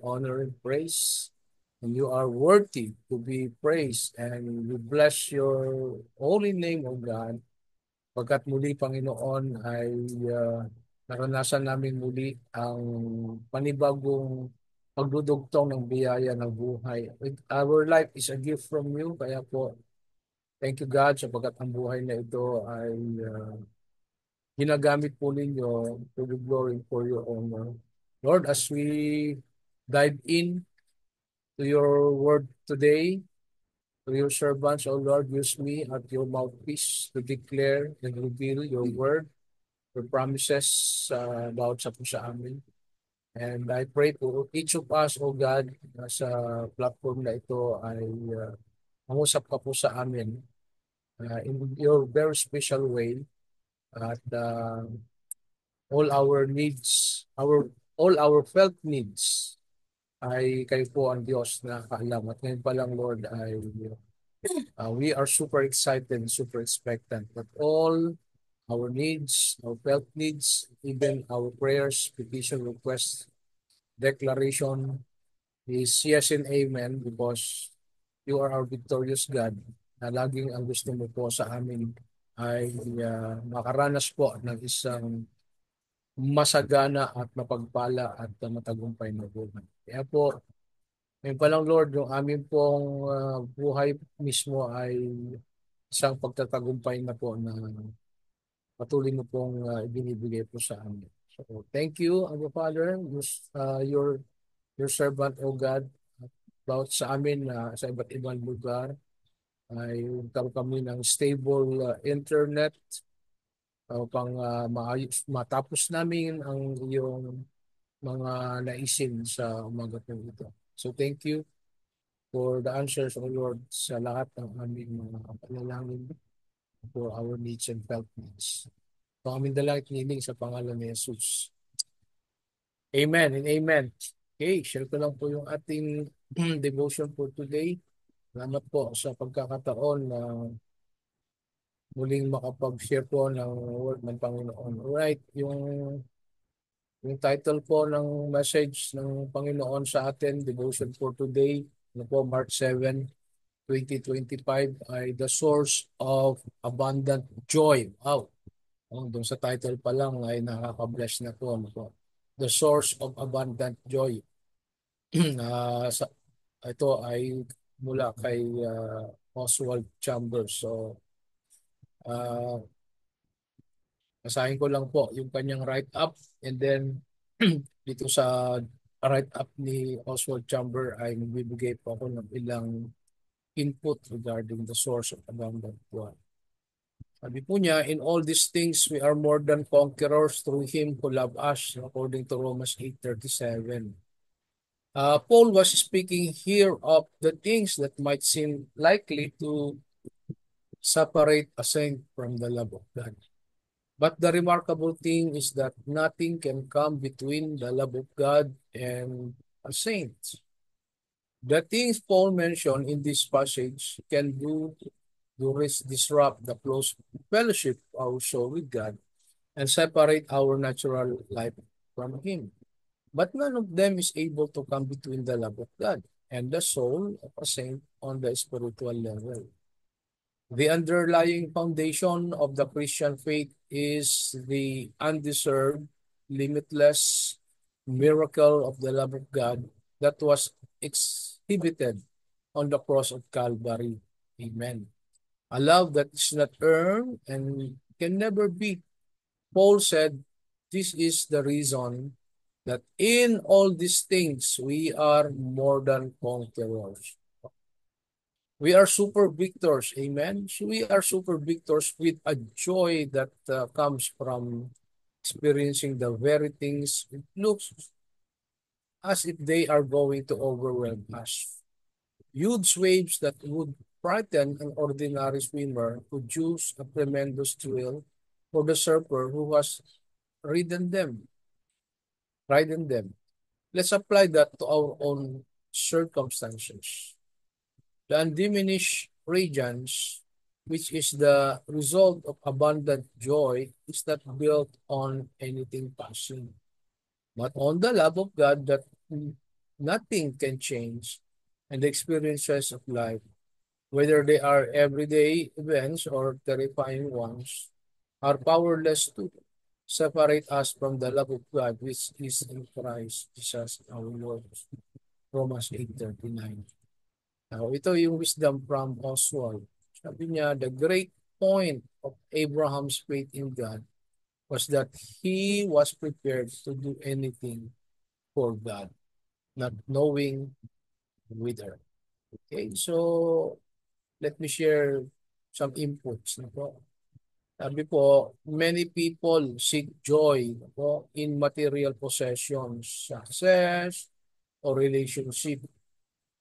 honor and praise. And you are worthy to be praised. And we bless your holy name, O God. Pagkat muli, Panginoon, ay naranasan namin muli ang panibagong pagdudugtong ng biyaya ng buhay. Our life is a gift from you. Kaya po, thank you God sapagkat ang buhay na ito ay ginagamit po ninyo to the glory for your honor. Lord, as we dive in to your word today, to your servants, O Lord, use me at your mouthpiece to declare and reveal your word, your promises about sa amin. And I pray po each of us, O God, sa platform na ito ay mangusap ka po sa amin in your very special way at all our needs, all our felt needs ay kayo po ang Diyos na kaalam. At ngayon pa lang, Lord, ay we are super excited and super expectant that all our needs, our felt needs, even our prayers, petition, requests, declaration is yes and amen because you are our victorious God na laging ang gusto mo po sa amin ay makaranas po ng isang masagana at mapagpala at matagumpay na buhay. Kaya po, ngayon pa lang Lord, yung amin pong buhay mismo ay isang pagtatagumpay na po na patuloy mo pong ibinibigay po sa amin. So, thank you, Our Father, your servant, O God, about sa amin sa iba't ibang lugar ay karoon kami ng stable internet upang matapos namin ang iyong mga naisin sa umaga po ito. So thank you for the answers, O Lord, sa lahat ng aming mga panalangin for our needs and felt needs. So aming dalangin nining sa pangalan ni Jesus. Amen and amen. Okay, share ko lang po yung ating devotion for today. Salamat po sa pagkakataon na muling makapag-share po ng word ng Panginoon. Alright, yung title po ng message ng Panginoon sa atin, devotion for today, ano po, March 7, 2025, ay The Source of Abundant Joy. Wow! Doon sa title pa lang ay nakaka-bless na po. Ano po. The Source of Abundant Joy. Ito ay mula kay Oswald Chambers. So, basahin ko lang po yung kanyang write-up and then dito sa write-up ni Oswald Chamber ay magbibigay po ako ng ilang input regarding the source of abundant joy. Sabi po niya, in all these things we are more than conquerors through Him who loved us, according to Romans 8:37. Paul was speaking here of the things that might seem likely to separate a saint from the love of God. But the remarkable thing is that nothing can come between the love of God and a saint. The things Paul mentioned in this passage can disrupt the close fellowship of our soul with God and separate our natural life from Him. But none of them is able to come between the love of God and the soul of a saint on the spiritual level. The underlying foundation of the Christian faith is the undeserved, limitless miracle of the love of God that was exhibited on the cross of Calvary. Amen. A love that is not earned and can never be. Paul said, this is the reason that in all these things we are more than conquerors. We are super victors, amen? So we are super victors with a joy that comes from experiencing the very things it looks as if they are going to overwhelm us. Huge waves that would frighten an ordinary swimmer produce a tremendous thrill for the surfer who has ridden them. Let's apply that to our own circumstances. The undiminished radiance, which is the result of abundant joy, is not built on anything passing, but on the love of God that nothing can change, and the experiences of life, whether they are everyday events or terrifying ones, are powerless to separate us from the love of God which is in Christ Jesus our Lord. Romans 8:39. Now, ito yung wisdom from Oswald. Sabi niya, the great point of Abraham's faith in God was that he was prepared to do anything for God, not knowing whither. Okay, so let me share some inputs. No? Sabi po, many people seek joy no, in material possessions, success, or relationship.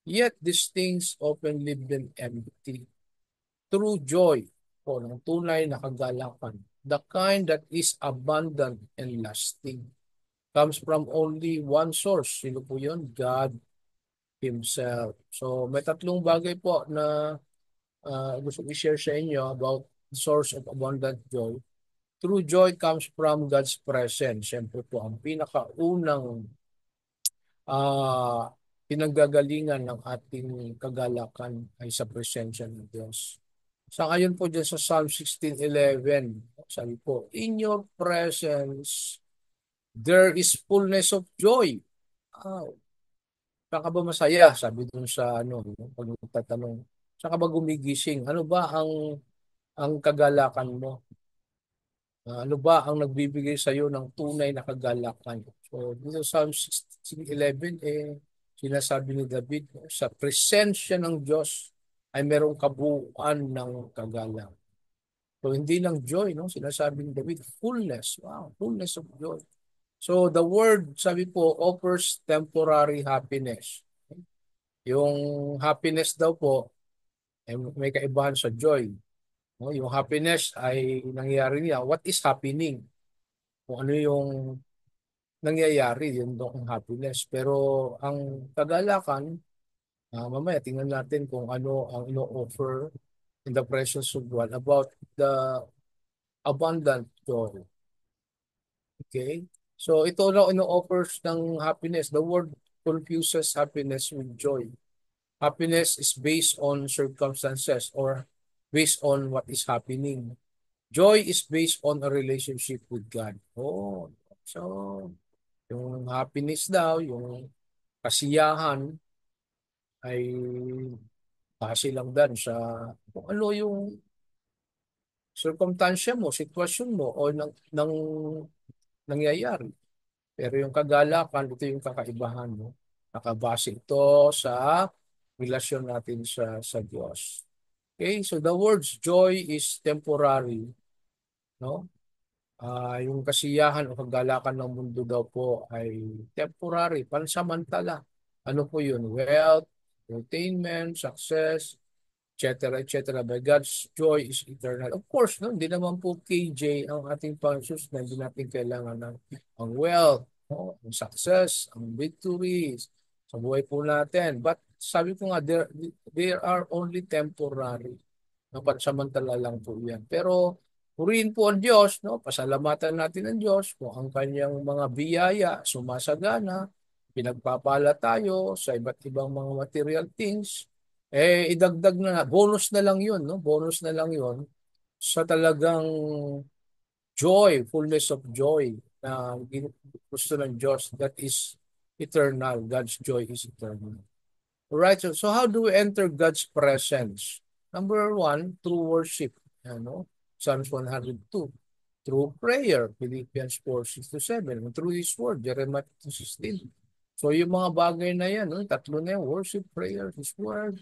Yet these things often leave them empty. True joy o ng tunay na kagalakan, the kind that is abundant and lasting, comes from only one source. Sino po yun? God Himself. So may tatlong bagay po na gusto ko i-share sa inyo about the source of abundant joy. True joy comes from God's presence. Siyempre po, ang pinakaunang pinanggagalingan ng ating kagalakan ay sa presensya ng Diyos. Sa ngayon po dyan sa Psalm 16:11, sabi po, in your presence, there is fullness of joy. Ah, saan ka ba masaya? Sabi dun sa pag tatanong, saan ka ba gumigising? Ano ba ang kagalakan mo? Ano ba ang nagbibigay sa iyo ng tunay na kagalakan? So, dito sa Psalm 16:11, sinasabi ni David, sa presensya ng Diyos ay merong kabuuan ng kagalang. So, hindi lang joy, no? Sinasabi ni David, fullness. Wow, fullness of joy. So, the word, sabi po, offers temporary happiness. Yung happiness daw po, may kaibahan sa joy. No? Yung happiness ay nangyayari niya. What is happening? Kung ano yung nangyayari, yun doon ang happiness. Pero ang kagalakan, mamaya tingnan natin kung ano ang ino-offer in the presence of God about the abundant joy. Okay? So ito na ino-offers ng happiness. The word confuses happiness with joy. Happiness is based on circumstances or based on what is happening. Joy is based on a relationship with God. Oh, so yung happiness daw, yung kasiyahan ay base lang dan sa kung ano yung circumstansya mo, sitwasyon mo o nang nangyayari. Pero yung kagalakan, ito yung kakaibahan mo. Nakabase ito sa relasyon natin sa Diyos. Okay, so the words joy is temporary, no? Yung kasiyahan o kagalakan ng mundo daw po ay temporary, pansamantala. Ano po yun? Wealth, entertainment, success, etc. etc. But God's joy is eternal. Of course, no, hindi naman po KJ ang ating Panginoon na hindi natin kailangan ng ang wealth, no, ang success, ang victories sa buhay po natin. But sabi ko nga, there are only temporary. No, pansamantala lang po yan. Pero purihin po ang Diyos, no? Pasalamatan natin ang Diyos kung ang kanyang mga biyaya sumasagana, pinagpapala tayo sa iba't ibang mga material things, idagdag na, bonus na lang yun, no? Bonus na lang yun sa talagang joy, fullness of joy na gusto ng Diyos that is eternal. God's joy is eternal. Alright, so how do we enter God's presence? Number one, through worship. Ano? Psalms 102. Through prayer, Philippians 4:6-7. Through His Word, Jeremiah 2:16. So yung mga bagay na yan, no? Tatlo na yan, worship, prayer, His Word,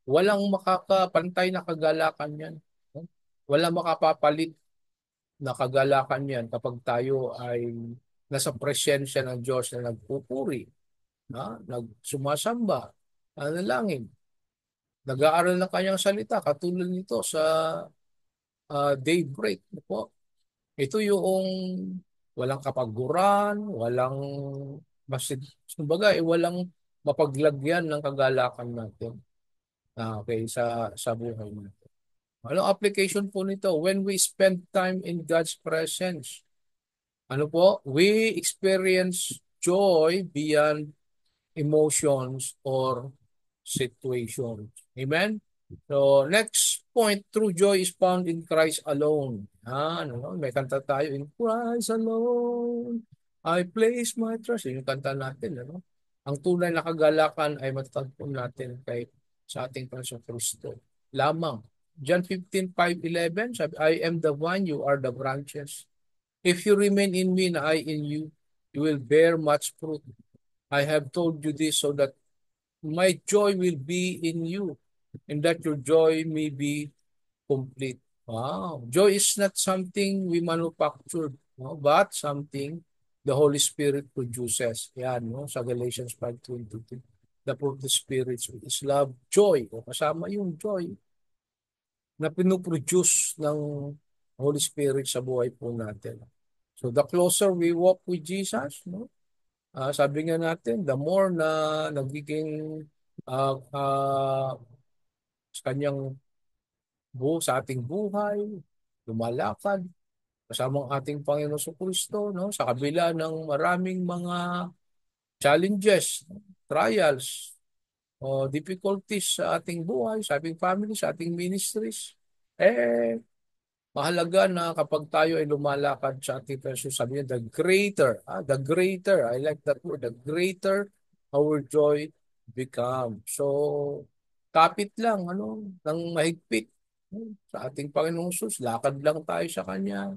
walang makakapantay na kagalakan yan. Walang makapapalit na kagalakan yan kapag tayo ay nasa presensya ng Diyos na nagpupuri, nagsumasamba, nanalangin, nag-aaral ng kanyang salita, katulad nito sa daybreak. Po. Ito yung walang kapaguran, walang kumbaga, walang mapaglagyan ng kagalakan natin. Okay, sa buhay natin. Anong application po nito? When we spend time in God's presence, ano po? We experience joy beyond emotions or situations. Amen? So, next point, true joy is found in Christ alone. Ano, may kanta tayo, in Christ alone, I place my trust. Yun yung kanta natin, ano? Ang tunay na kagalakan ay matatagpuan natin kay sa ating Panginoong Kristo. Lamang. John 15:5-11, sabi, I am the vine, you are the branches. If you remain in me and I in you, you will bear much fruit. I have told you this so that my joy will be in you and that your joy may be complete. Wow. Joy is not something we manufactured, no, but something the Holy Spirit produces. Yan, no, sa Galatians 5:22. The fruit of the Spirit is love, joy. O kasama yung joy na pinuproduce ng Holy Spirit sa buhay po natin. So the closer we walk with Jesus, no, sabi nga natin, the more na nagiging uh, uh, sa kanyang sa ating buhay, lumalakad, kasama ang ating Panginoon sa Kristo, no? Sa kabila ng maraming mga challenges, trials, o difficulties sa ating buhay, sa ating family, sa ating ministries, mahalaga na kapag tayo ay lumalakad sa ating presyo, sabi niya, the greater, I like that word, the greater our joy become. So, kapit lang, ano, ng mahigpit, sa ating Panginoong Sus, lakad lang tayo sa Kanya.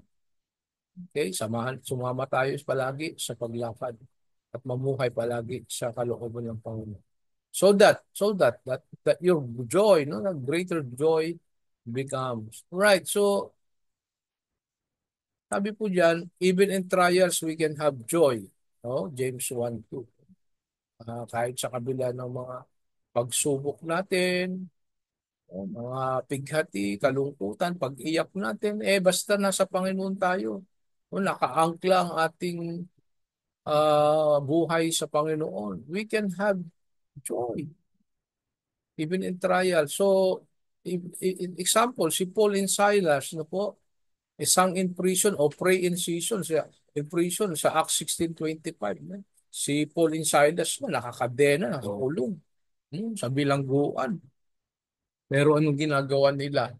Okay, sumama tayo palagi sa paglakad at mamuhay palagi sa kalooban ng Panginoon. So that your joy, no, the greater joy becomes. Right, so sabi po diyan, even in trials we can have joy. No? James 1:2. Kahit sa kabila ng mga pagsubok natin, no? Mga pighati, kalungkutan, pag-iyak natin, basta nasa Panginoon tayo. No? Nakaangkla ang ating buhay sa Panginoon. We can have joy even in trial. So, example, si Paul and Silas, no po, isang in prison o pray in season siya in prison sa Acts 16:25. Si Paul and Silas nakakadena, nakakulong sa bilangguan. Pero anong ginagawa nila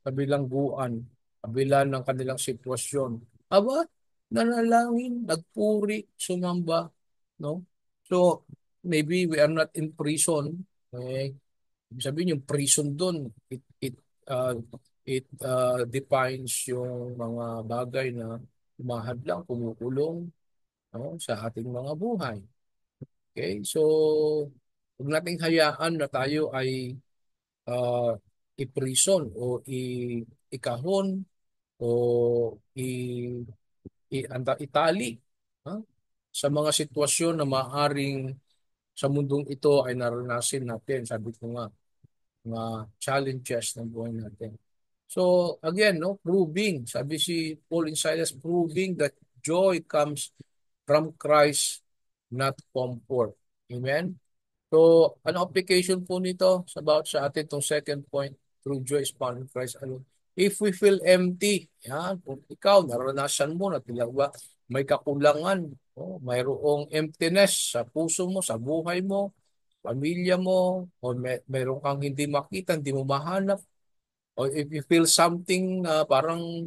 sa bilangguan, kabila ng kanilang sitwasyon? Aba, nanalangin, nagpuri, sumamba, no? So, maybe we are not in prison. Ibig sabihin yung prison doon, uh, defines yung mga bagay na humahadlang, kumukulong, no, sa ating mga buhay. Okay? So, huwag nating hayaan na tayo ay uh, i-prison o ikahon o itali, ha? Sa mga sitwasyon na maaring sa mundong ito ay naranasin natin. Sabi ko nga, mga challenges ng buhay natin. So again, no, proving, sabi si Paul and Silas, proving that joy comes from Christ, not comfort. Amen? So, ano application po nito about sa atin itong second point, true joy is found in Christ alone. If we feel empty, yan, kung ikaw, naranasan mo na ba, may kakulangan, mayroong emptiness sa puso mo, sa buhay mo, pamilya mo, o mayroon kang hindi makita, hindi mo mahanap, o if you feel something na parang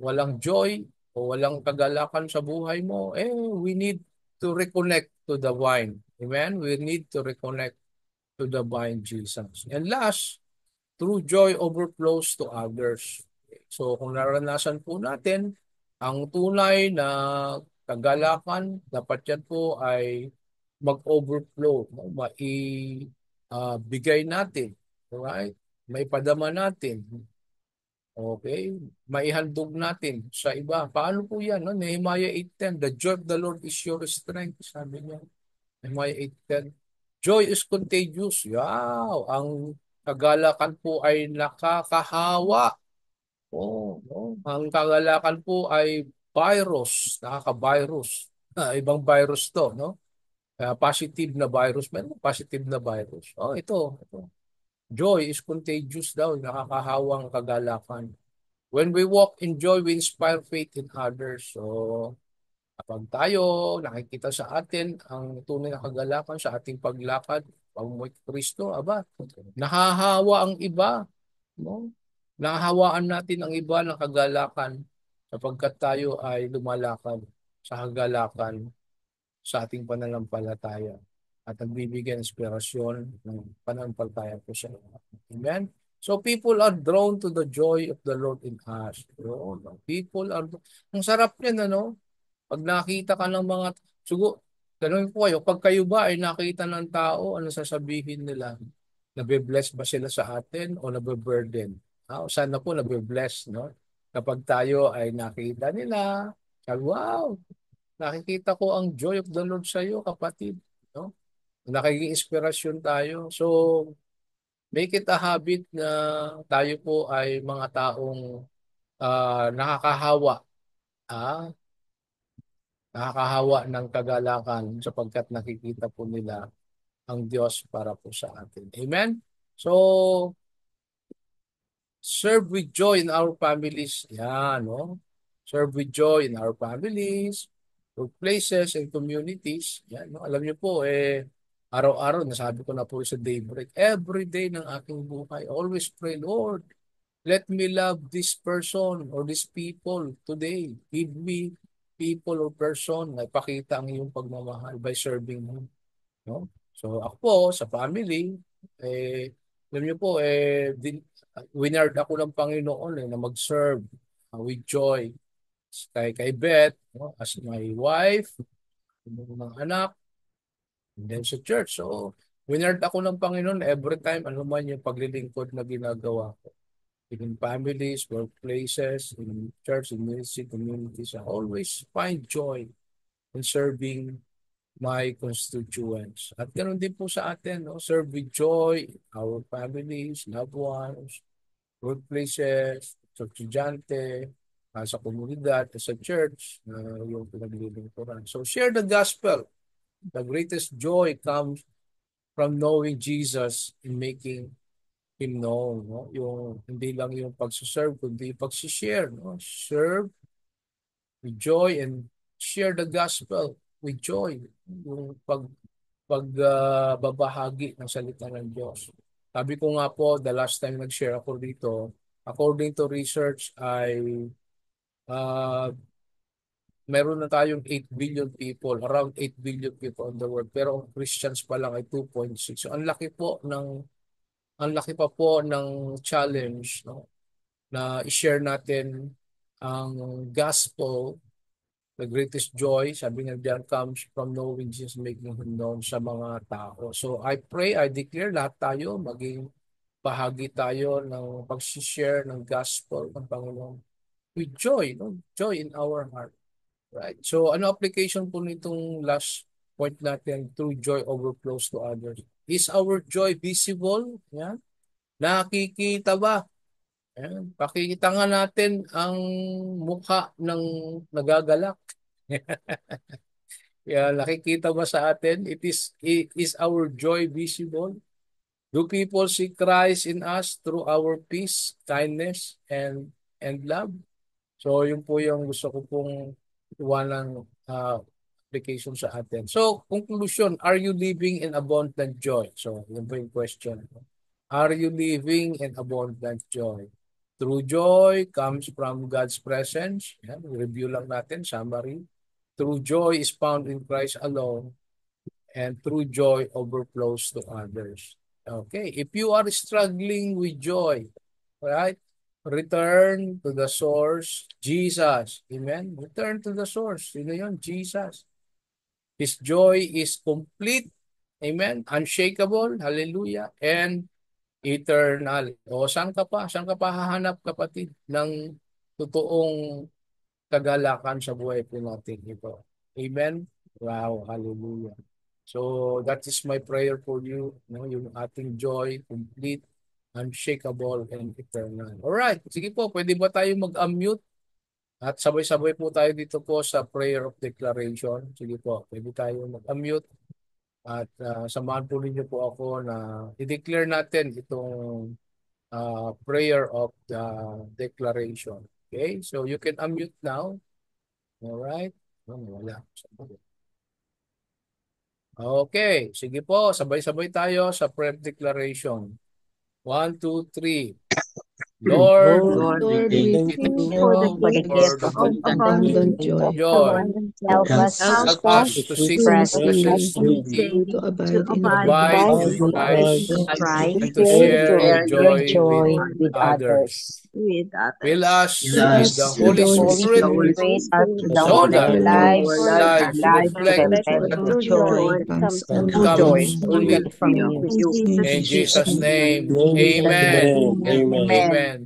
walang joy o walang kagalakan sa buhay mo, we need to reconnect to the vine. Amen? We need to reconnect to the vine, Jesus. And last, true joy overflows to others. So kung naranasan po natin, ang tunay na kagalakan, dapat yan po ay mag-overflow, no? Bigay natin. Alright? May padama natin. Okay? Maihandog natin sa iba. Paano po yan? No? Nehemiah 8:10, the joy of the Lord is your strength. Sabi niya. Nehemiah 8:10. Joy is contagious. Wow! Ang kagalakan po ay nakakahawa. Oh, no? Ang kagalakan po ay virus. Nakaka-virus. Ibang virus to, no? Positive na virus. Meron positive na virus. Oh, ito. Joy is contagious daw. Nakakahawang kagalakan. When we walk in joy, we inspire faith in others. So, Kapag tayo nakikita sa atin ang tunay na kagalakan sa ating paglakad, pamumuhay kay Kristo, aba, nahahawa ang iba, no? Nahahawaan natin ang iba ng kagalakan sapagkat tayo ay lumalakad sa kagalakan sa ating pananampalataya at nagbibigay ng inspirasyon ng pananampalataya po sa iba. Amen? So people are drawn to the joy of the Lord in us. Yun. People are, ang sarap yan, ano? Pag nakita ka ng mga, siguro, tanong ko kayo, pag kayo ba ay nakita ng tao, ano sasabihin nila? Nabe-bless ba sila sa atin o nabe-burden? O sana po nabe-bless, no? Kapag tayo ay nakita nila, sabi, wow, nakikita ko ang joy of the Lord sa iyo, kapatid. No? Nakiking inspirasyon tayo. So, make it a habit na tayo po ay mga taong nakakahawa. Ah, nakakahawa ng kagalakan sapagkat nakikita po nila ang Diyos para po sa atin. Amen? So, serve with joy in our families. Yan, no? Serve with joy in our families, workplaces, and communities. Yan, no? Alam niyo po, araw-araw, nasabi ko na po sa daybreak, every day ng aking buhay, always pray, Lord, let me love this person or these people today. Give me people or person na ipakita ang iyong pagmamahal by serving Him. No? So ako po, sa family, alam niyo po, winard ako ng Panginoon na mag-serve with joy kay Beth, no? As my wife, mga anak, and then sa church. So, winard ako ng Panginoon every time, ano man yung paglilingkod na ginagawa ko. In families, workplaces, in church, in ministry, communities, I always find joy in serving my constituents. At ganoon din po sa atin, no? Serve with joy, our families, loved ones, workplaces, sa estudyante, sa komunidad, sa church, yung pinaglilingkuran. So share the gospel. The greatest joy comes from knowing Jesus and making Him known. No? Yung, hindi lang yung pagsuserve, kundi yung pagsishare. No? Serve with joy and share the gospel with joy. Yung pagbabahagi ng salita ng Diyos. Sabi ko nga po, the last time nag-share ako dito, according to research ay uh, meron na tayong 8 billion people, around 8 billion people on the world, pero ang Christians pa lang ay 2.6. So ang laki pa po ng challenge, no, na i-share natin ang gospel. The greatest joy, sabi nga diyan, comes from knowing Jesus, making Him known sa mga tao. So I pray, I declare, lahat tayo maging bahagi tayo ng pag-share ng gospel ng Panginoon with joy, no? Joy in our heart. Right? So ano application po nitong last point natin, through joy overflows to others? Is our joy visible? Yan. Nakikita ba? Yan. Pakikita nga natin ang mukha ng nagagalak. Yeah, nakikita ba sa atin? Is our joy visible? Do people see Christ in us through our peace, kindness, and love? So, yun po yung gusto ko pong iwanang application sa atin. So, conclusion, are you living in abundant joy? So, yun po yung question. Are you living in abundant joy? True joy comes from God's presence. Yan, review lang natin, summary. True joy is found in Christ alone, and true joy overflows to others. Okay, if you are struggling with joy, right? Return to the source, Jesus. Amen? Return to the source. Sino yun? Jesus. His joy is complete. Amen? Unshakable. Hallelujah. And eternal. O saan ka pa? Saan ka pa hahanap, kapatid, ng totoong kagalakan sa buhay po natin ito? Amen? Wow. Hallelujah. So that is my prayer for you, no, yung ating joy, complete, unshakable, and eternal. Alright, sige po, pwede ba tayo mag-unmute? At sabay-sabay po tayo dito po sa prayer of declaration. Sige po, pwede tayo mag-unmute. At samahan po ninyo po ako na i-declare natin itong prayer of the declaration. Okay, so you can unmute now. Alright. Wala. Okay, sige po, sabay-sabay tayo sa prayer declaration. 1, 2, 3. Lord, Lord, Lord, we Lord, thank we thank thank you you you for the for the gift for gift the of of of abundant abundant you. joy. joy. abundant help help us us Help Help also us us Help to to seek to your seek seek to your you, presence seek daily, daily to to abide in to your abide abide in abide in presence, in Christ, in Christ Christ Christ and and to to and and share share to your share your your share joy joy with joy joy with others. others. with Fill others. us Fill with with the us us with with Holy the the Holy Holy Spirit Holy Spirit, Spirit Spirit, so so so that that that so our that our lives our lives lives lives reflect reflect reflect reflect the the the joy joy joy that comes comes that from from comes comes you. only only you. from from you. you. In In Jesus' In name. Jesus' Jesus' name, name, In name. Jesus' amen. Amen. name. Amen. Amen. Amen.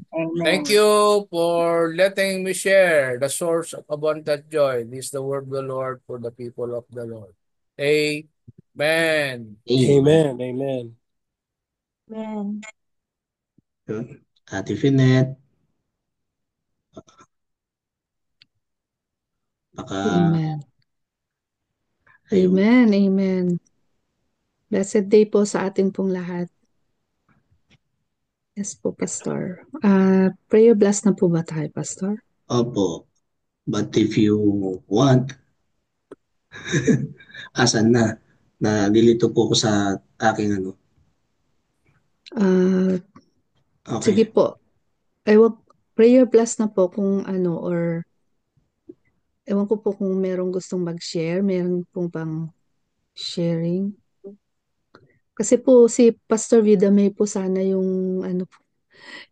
Thank Amen. you for letting me share the source of abundant joy. This is the word of the Lord for the people of the Lord. Amen. Amen. Amen. Amen. Ate Finet, baka Amen. ayun. Amen, amen. Blessed day po sa ating pong lahat. Yes po, Pastor. Prayer blast na po ba tayo, Pastor? Opo. But if you want, asan na? Nalilito po ko sa aking ano. Ah, sige Okay. po. Ewan, prayer blast na po kung ano, or ewan ko po kung merong gustong mag-share, meron pong pang sharing. Kasi po si Pastor Vida May po sana yung ano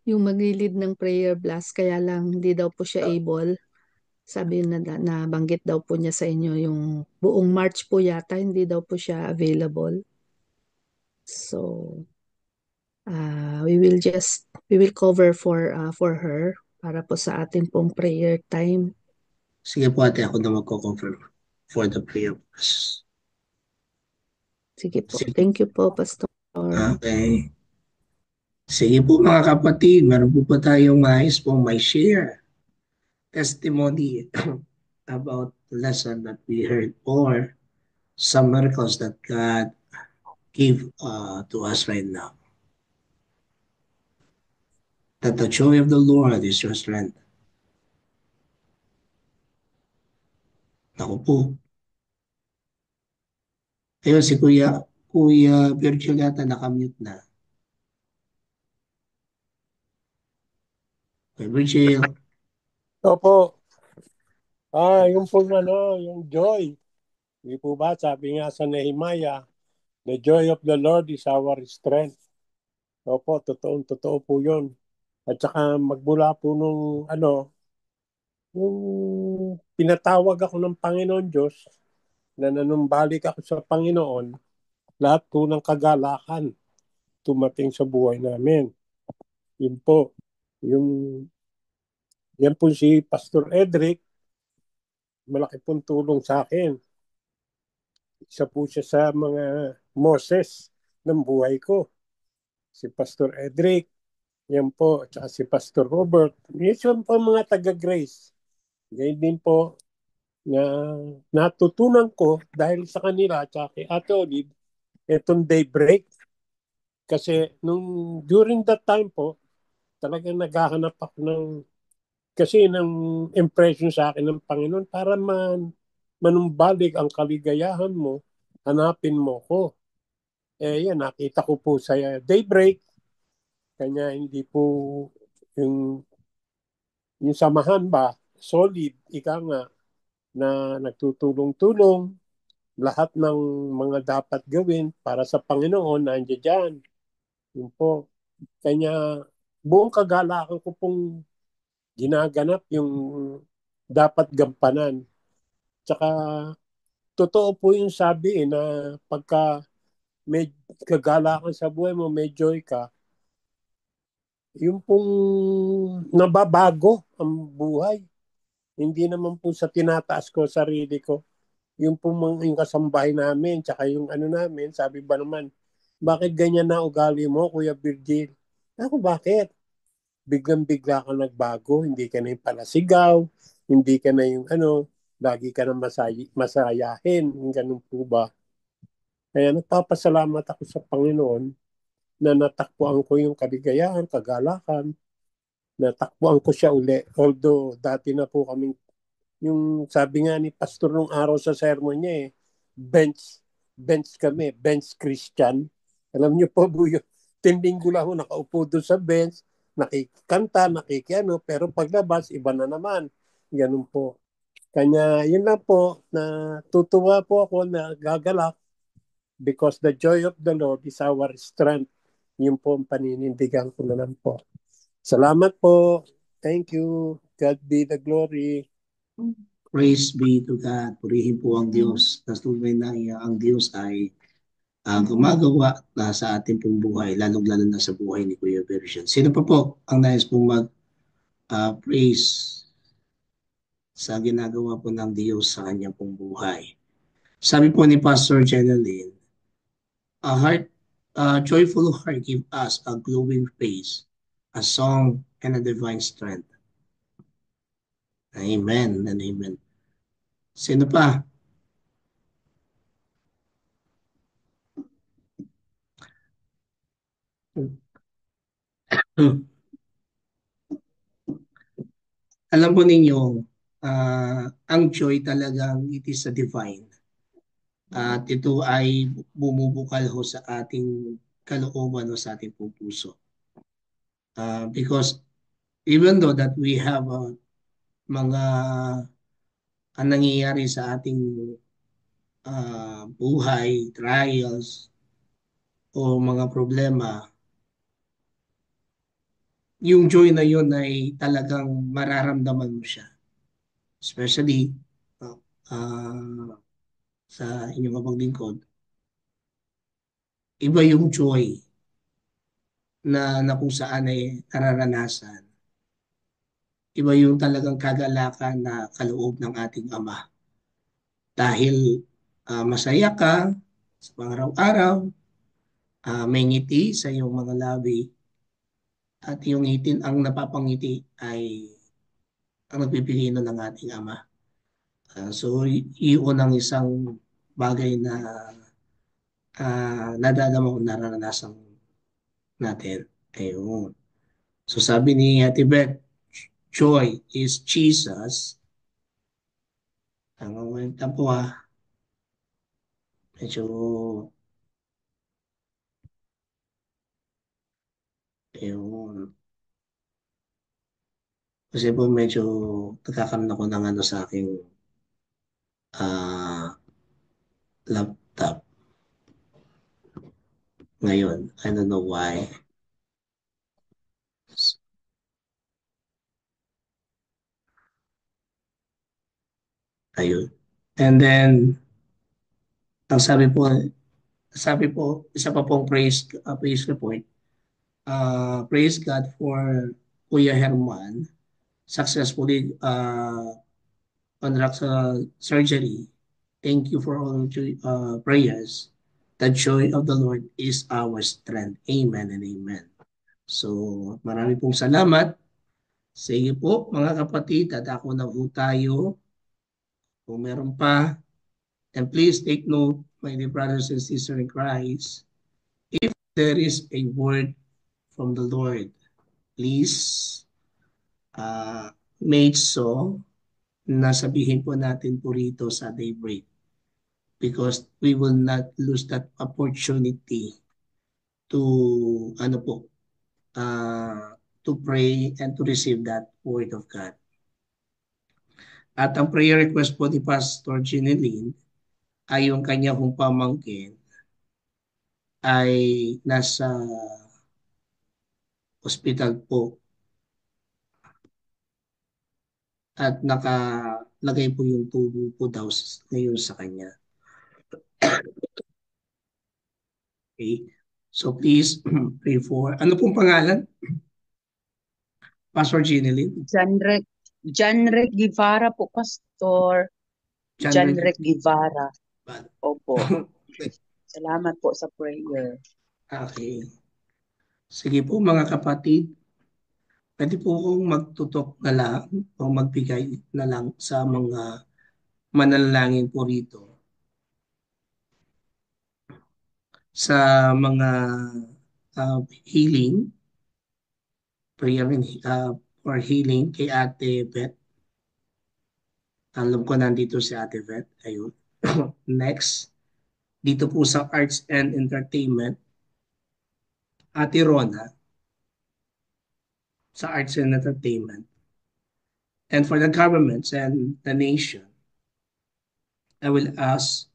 yung maglilid ng prayer blast, kaya lang hindi daw po siya able. Sabi na banggit daw po niya sa inyo yung buong March po yata hindi daw po siya available. So we will cover for her para po sa ating pong prayer time. Sige po ate, ako na magko-confirm for the prayer request. Sige po. Sige. Thank you po, Pastor. Okay. Sige po mga kapatid, meron po pa tayong mais pong may share testimony about the lesson that we heard or some miracles that God gave to us right now. That the joy of the Lord is your strength. Naku po. Ayun, si Kuya Virgil yata nakamute na. Kuya Virgil. Opo. Yung po yung joy. Di po ba, sabi nga sa Nehemiah, the joy of the Lord is our strength. Opo, totoo po yun. At saka magmula po nung yung pinatawag ako ng Panginoon Diyos, na nanumbalik ako sa Panginoon, lahat po ng kagalakan tumating sa buhay namin. Yun po, yung, yan po si Pastor Edric, malaki pong tulong sa akin. Isa po siya sa mga Moses ng buhay ko. Si Pastor Edric, yan po, at saka si Pastor Robert. Yun po mga taga-Grace. Ganyan din po na natutunan ko dahil sa kanila at saka kay Ate Olive, itong daybreak. Kasi during that time po, talagang naghahanap ako ng impression sa akin ng Panginoon para manumbalik ang kaligayahan mo, hanapin mo ko. Yan, nakita ko po sa daybreak, kanya hindi po yung, yung samahan ba, solid, ika nga, na nagtutulong-tulong, lahat ng mga dapat gawin para sa Panginoon, nandiyan dyan. Yun po. Kanya, buong kagalakan ko pong ginaganap yung dapat gampanan. Tsaka, totoo po yung sabi na pagka may kagalakan sa buhay mo, may joy ka, yung pong nababago ang buhay. Hindi naman po sa tinataas ko sarili ko. Yung pong yung kasambahay namin, tsaka yung namin, sabi ba naman, bakit ganyan na ugali mo, Kuya Virgil? Ako, bakit? Biglang-bigla ka nagbago, hindi ka na yung palasigaw, hindi ka na yung lagi ka na masayahin, yung ganun po ba? Kaya nagpapasalamat ako sa Panginoon na natakbuhan ko yung kaligayahan, kagalakan, natakbuhan ko siya uli. Although dati na po kaming Yung sabi nga ni pastor nung araw sa sermon niya bench bench kami, bench Christian. Alam niyo po, buyo, tinding lang ako nakaupo doon sa bench, nakikanta, nakikiano, pero paglabas, iba na naman. Ganun po. Kanya, yun lang po, na tutuwa po ako na gagalak because the joy of the Lord is our strength. Yun po ang paninindigan ko na lang po. Salamat po. Thank you. God be the glory. Praise be to God. Purihin po ang Diyos. Tapos tunay na ang Diyos ay gumagawa na sa ating pong buhay, lalong-lalo na sa buhay ni Kuya Version. Sino pa po ang nais pong mag-praise sa ginagawa po ng Diyos sa kanyang pong buhay? Sabi po ni Pastor Jeneline, a joyful heart give us a glowing face, a song, and a divine strength. Amen and amen. Sino pa? Alam po ninyo, ang joy talagang it is a divine. At ito ay bumubukal ho sa ating kalooban o sa ating puso. Because even though that we have mga ang nangyayari sa ating buhay, trials, o mga problema, yung joy na yun ay talagang mararamdaman mo siya. Especially sa inyong kapaglingkod. Iba yung joy na kung saan ay nararanasan. Iba yung talagang kagalakan na kaloob ng ating Ama. Dahil masaya ka sa pang-araw-araw, may ngiti sa iyong mga labi, at yung ngitin ang napapangiti ay ang nagpipilino ng ating Ama. So, iyon ang isang bagay na nadadama o nararanasan natin. Ayun. So, sabi ni Ate Beth, joy is Jesus. Ang moment po medyo ayun. Kasi po medyo nagkakaroon ako ng ano sa aking laptop ngayon. I don't know why. Ayun. And then, ang sabi po, isa pa pong praise report. Praise God for Kuya Herman successfully conduct surgery. Thank you for all prayers. The joy of the Lord is our strength. Amen and amen. So, marami pong salamat. Sige po, mga kapatid, at ako na po tayo. Kung meron pa, and please take note, my dear brothers and sisters in Christ, if there is a word from the Lord, please make so na sabihin po natin po rito sa daybreak, because we will not lose that opportunity to to pray and to receive that word of God. At ang prayer request po ni Pastor Ginelyn ay yung kanya kong pamangkin ay nasa hospital po at nakalagay po yung tubo po daw ngayon sa kanya. Okay? So please pray for, ano pong pangalan? Pastor Ginelyn? Janrek Guevara po, Pastor. Janrek Guevara. Opo. Salamat po sa prayer. Okay. Sige po mga kapatid, pwede po kong magtutok na lang o magbigay na lang sa mga manalangin po rito. Sa mga healing, prayer for healing kay Ate Beth. Alam ko nandito si Ate Vet. Ayun. Next, dito po sa Arts and Entertainment, Ate Rona, sa Arts and Entertainment. And for the governments and the nation, I will ask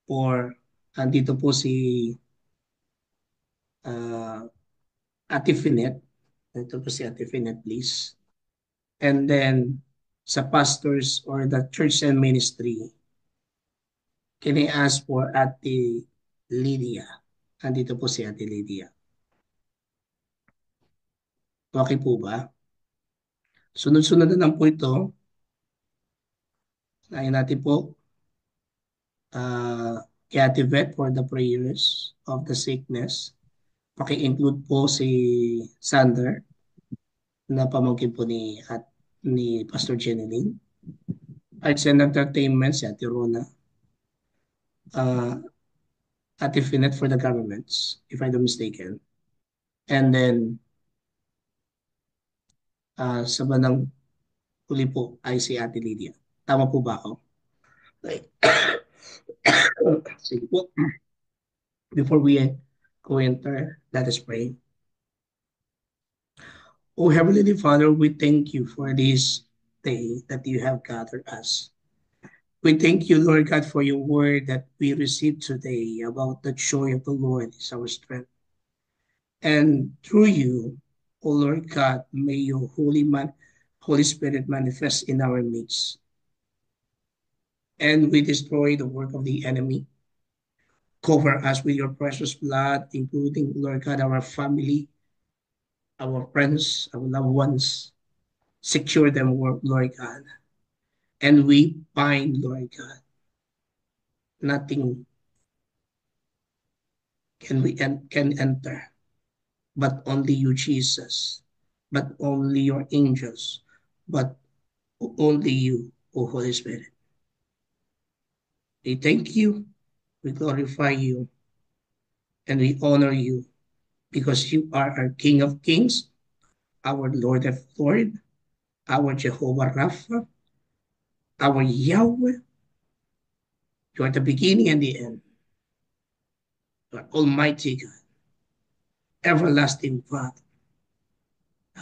for, andito po si Ate Finet. Ito po si Ate Finet, please. And then, sa pastors or the church and ministry, can I ask for Ate Lydia? Andito po si Ate Lydia. Okay po ba? Sunod-sunod na lang po ito. Ayun natin po. Kay Ate Vet for the prayers of the sickness. Paki-include po si Sander na pamangkin po ni Pastor Jeneline. Arts and Entertainment, si Ate Rona. Ate Finet for the governments, if I'm not mistaken. And then, sa bandang huli po ay si Ate Lydia. Tama po ba ako? Sige po. Before we go enter, let us pray. Oh Heavenly Father, we thank you for this day that you have gathered us. We thank you, Lord God, for your word that we received today about the joy of the Lord is our strength. And through you, O Lord God, may your Holy Spirit manifest in our midst. And we destroy the work of the enemy. Cover us with your precious blood, including, Lord God, our family, our friends, our loved ones. Secure them, Lord God. And we bind, Lord God, nothing can enter, but only you, Jesus, but only your angels, but only you, O Holy Spirit. We thank you, we glorify you, and we honor you because you are our King of Kings, our Lord of Lords, our Jehovah Rapha, our Yahweh. You are the beginning and the end. You are Almighty God, everlasting Father,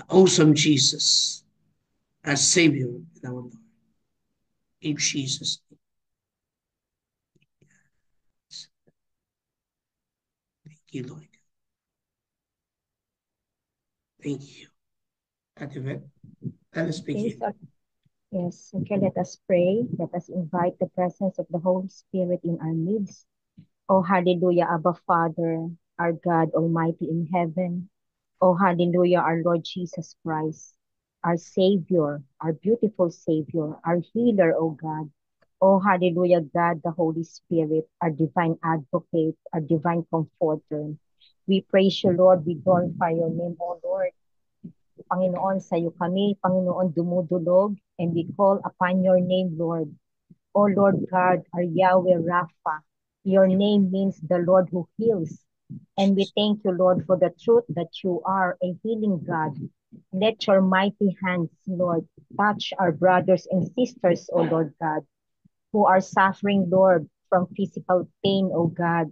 awesome Jesus, our Savior and our Lord. In Jesus' name. Thank you, Lord. Thank you. Ate, let us begin. Yes, okay, let us pray. Let us invite the presence of the Holy Spirit in our midst. Oh, hallelujah, Abba Father, our God Almighty in heaven. Oh, hallelujah, our Lord Jesus Christ, our Savior, our beautiful Savior, our healer, oh God. Oh, hallelujah, God, the Holy Spirit, our divine advocate, our divine comforter. We praise you, Lord. We glorify your name, oh Lord. Panginoon, sa iyo kami, Panginoon, dumudulog, and we call upon your name, Lord. O Lord God, our Yahweh Rapha, your name means the Lord who heals. And we thank you, Lord, for the truth that you are a healing God. Let your mighty hands, Lord, touch our brothers and sisters, O Lord God, who are suffering, Lord, from physical pain, O God.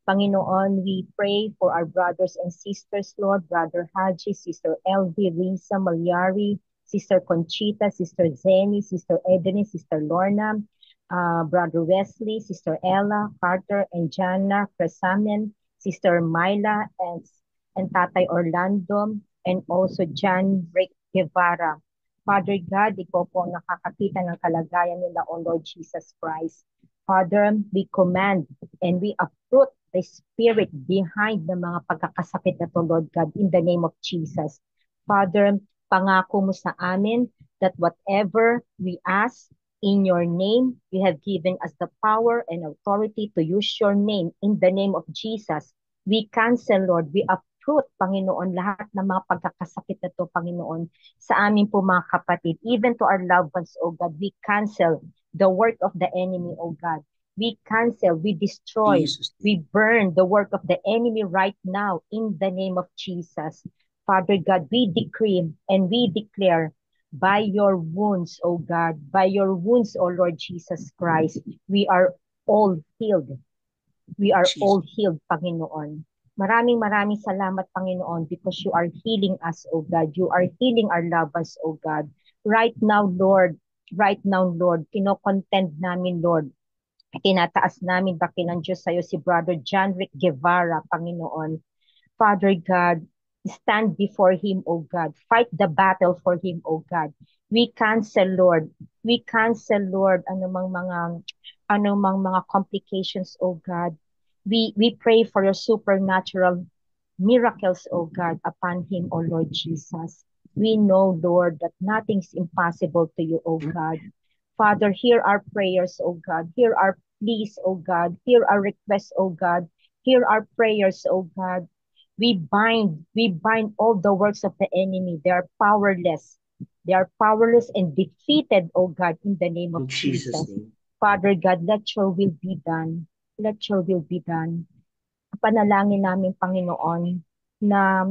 Panginoon, we pray for our brothers and sisters, Lord, Brother Haji, Sister Elvie, Risa, Malyari, Sister Conchita, Sister Zeni, Sister Edeni, Sister Lorna, Brother Wesley, Sister Ella, Carter, and Jana, Cresamen, Sister Myla, and Tatay Orlando, and also John Rick Guevara. Father God, ikaw po ang nakakakita ng kalagayan nila, O Lord Jesus Christ. Father, we command and we uproot the spirit behind the mga pagkakasakit na to, Lord God, in the name of Jesus. Father, pangako mo sa amin that whatever we ask in your name, you have given us the power and authority to use your name in the name of Jesus. We cancel, Lord, we uproot, Panginoon, lahat ng mga pagkakasakit na to, Panginoon, sa amin po mga kapatid, even to our loved ones, oh God, we cancel the work of the enemy, oh God. We cancel, we destroy, we burn the work of the enemy right now in the name of Jesus. Father God, we decree and we declare By your wounds, O God, by your wounds, O Lord Jesus Christ, we are all healed. We are all healed, Panginoon. Maraming salamat, Panginoon, because you are healing us, O God. You are healing our loved ones, O God. Right now, Lord, kinocontent namin, Lord. Tinataas namin, Dakilang Diyos, sa'yo si Brother John Rick Guevara, Panginoon. Father God, stand before him, O God. Fight the battle for him, O God. We cancel, Lord. We cancel, Lord, anumang mga complications, O God. We pray for your supernatural miracles, O God, upon him, O Lord Jesus. We know, Lord, that nothing's impossible to you, O God. Father, hear our prayers, O God. Hear our pleas, O God. Hear our requests, O God. Hear our prayers, O God. We bind all the works of the enemy. They are powerless. They are powerless and defeated, oh God, in the name of Jesus. Father God, let your will be done. Let your will be done. Panalangin namin, Panginoon, na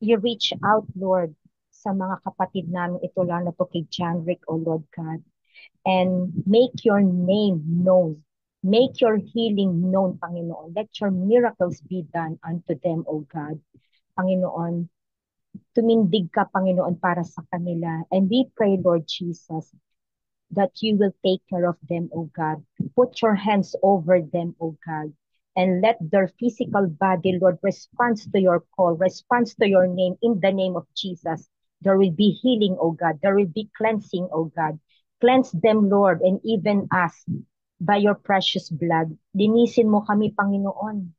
you reach out, Lord, sa mga kapatid namin. Ito lang na to kay John Rick, oh Lord God. And make your name known. Make your healing known, Panginoon. Let your miracles be done unto them, O God. Panginoon, tumindig ka, Panginoon, para sa kanila. And we pray, Lord Jesus, that you will take care of them, O God. Put your hands over them, O God. And let their physical body, Lord, respond to your call, responds to your name in the name of Jesus. There will be healing, O God. There will be cleansing, O God. Cleanse them, Lord, and even us by your precious blood. Linisin mo kami, Panginoon.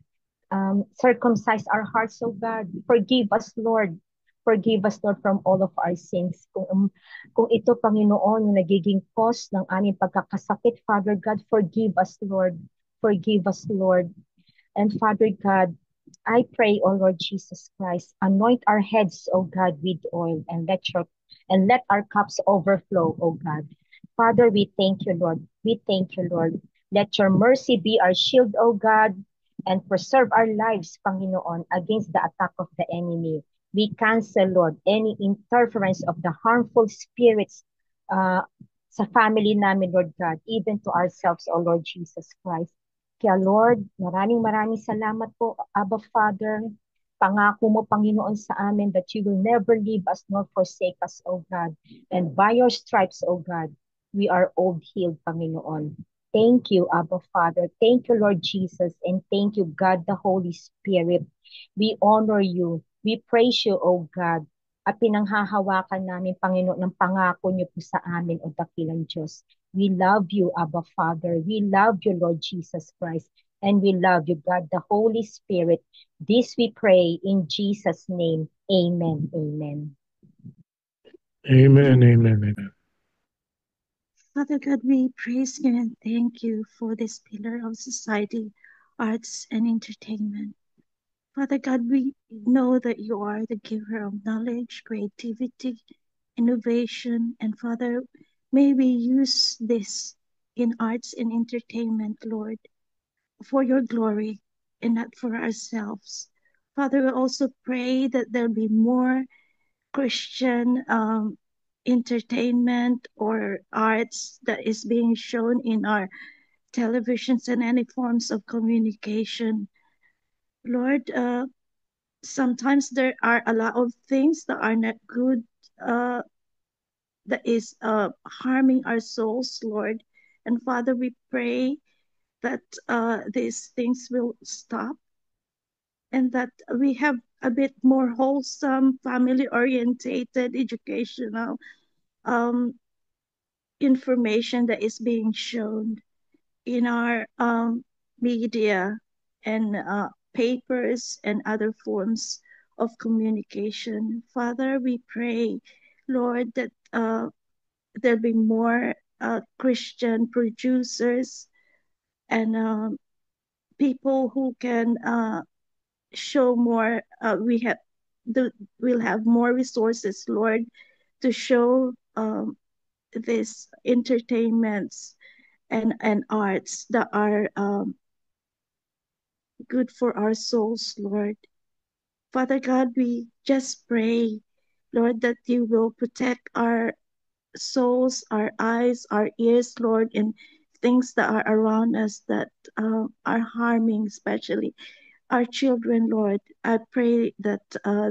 Circumcise our hearts, O God. Forgive us, Lord. Forgive us, Lord, from all of our sins. Kung ito, Panginoon, yung nagiging cause ng aming pagkakasakit, Father God, forgive us, Lord. Forgive us, Lord. And Father God, I pray, O Lord Jesus Christ, anoint our heads, O God, with oil, and let our cups overflow, O God. Father, we thank you, Lord. We thank you, Lord. Let your mercy be our shield, O God, and preserve our lives, Panginoon, against the attack of the enemy. We cancel, Lord, any interference of the harmful spirits sa family namin, Lord God, even to ourselves, O Lord Jesus Christ. Kaya Lord, maraming salamat po, Abba Father. Pangako mo, Panginoon, sa amin that you will never leave us nor forsake us, O God. And by your stripes, O God, we are all healed, Panginoon. Thank you, Abba Father. Thank you, Lord Jesus. And thank you, God, the Holy Spirit. We honor you. We praise you, O God. At pinanghahawakan namin, Panginoon, ng pangako niyo po sa amin, O dakilang Diyos. We love you, Abba Father. We love you, Lord Jesus Christ. And we love you, God, the Holy Spirit. This we pray in Jesus' name. Amen. Amen. Amen, amen, amen. Father God, we praise you and thank you for this pillar of society, arts, and entertainment. Father God, we know that you are the giver of knowledge, creativity, innovation, and Father, may we use this in arts and entertainment, Lord, for your glory and not for ourselves. Father, we also pray that there'll be more Christian entertainment or arts that is being shown in our televisions and any forms of communication. Lord, sometimes there are a lot of things that are not good, that is harming our souls, Lord. And Father, we pray that these things will stop and that we have a bit more wholesome, family-orientated, educational information that is being shown in our media and papers and other forms of communication. Father, we pray, Lord, that there'll be more Christian producers and people who can show more. We'll have more resources, Lord, to show these entertainments and arts that are good for our souls, Lord. Father God, we just pray, Lord, that you will protect our souls, our eyes, our ears, Lord, and things that are around us that are harming, especially our children, Lord. I pray that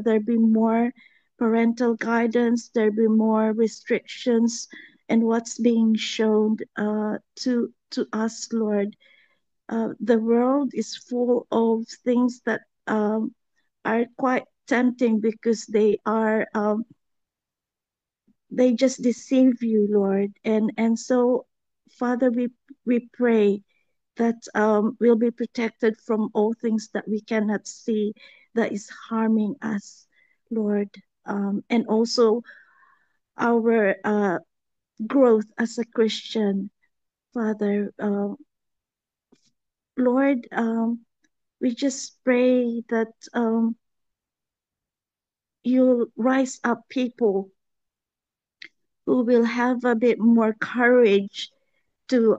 there be more parental guidance, there be more restrictions, and what's being shown to us, Lord. The world is full of things that are quite tempting because they just deceive you, Lord. And so, Father, we pray that we'll be protected from all things that we cannot see that is harming us, Lord. And also our growth as a Christian, Father. Lord, we just pray that you'll rise up people who will have a bit more courage to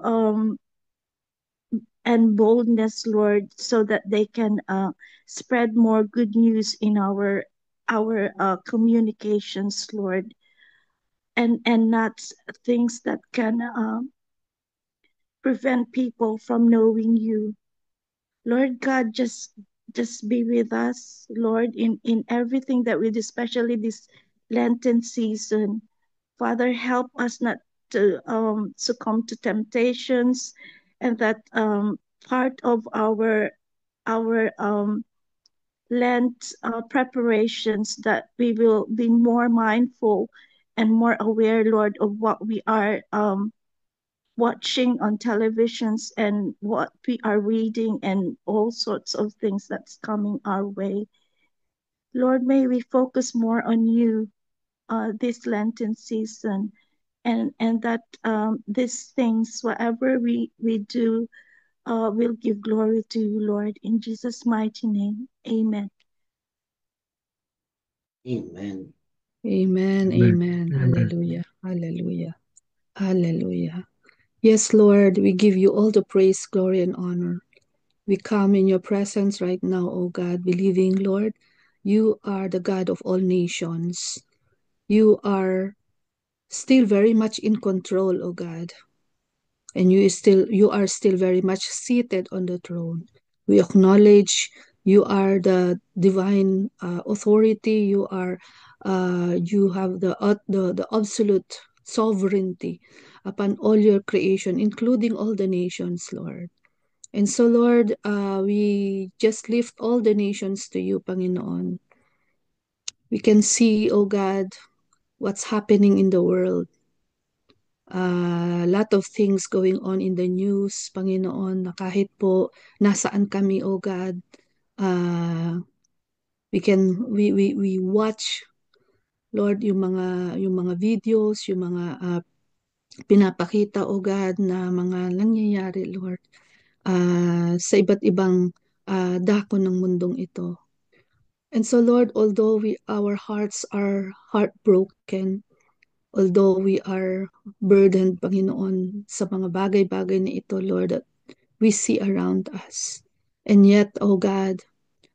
and boldness, Lord, so that they can spread more good news in our communications, Lord, and not things that can prevent people from knowing you. Lord God, just be with us, Lord, in everything that we do, especially this Lenten season. Father, help us not to succumb to temptations, and that part of our Lent preparations, that we will be more mindful and more aware, Lord, of what we are watching on televisions and what we are reading and all sorts of things that's coming our way. Lord, may we focus more on you this Lenten season, and that these things, whatever we do, will give glory to you, Lord. In Jesus' mighty name, amen. Amen. Amen. Amen. Hallelujah. Hallelujah. Hallelujah. Yes, Lord, we give you all the praise, glory, and honor. We come in your presence right now, O God, believing, Lord, you are the God of all nations. You are still very much in control, O God. And you are still very much seated on the throne. We acknowledge you are the divine authority. You have the absolute sovereignty upon all your creation, including all the nations, Lord. And so, Lord, we just lift all the nations to you, Panginoon. We can see, oh God, what's happening in the world. A lot of things going on in the news, Panginoon, na kahit po nasaan kami, oh God, we watch, Lord, yung mga videos, yung mga pinapakita, oh God, na mga nangyayari, Lord, sa iba't ibang dako ng mundong ito. And so, Lord, although our hearts are heartbroken, although we are burdened, Panginoon, sa mga bagay-bagay na ito, Lord, that we see around us. And yet, oh God,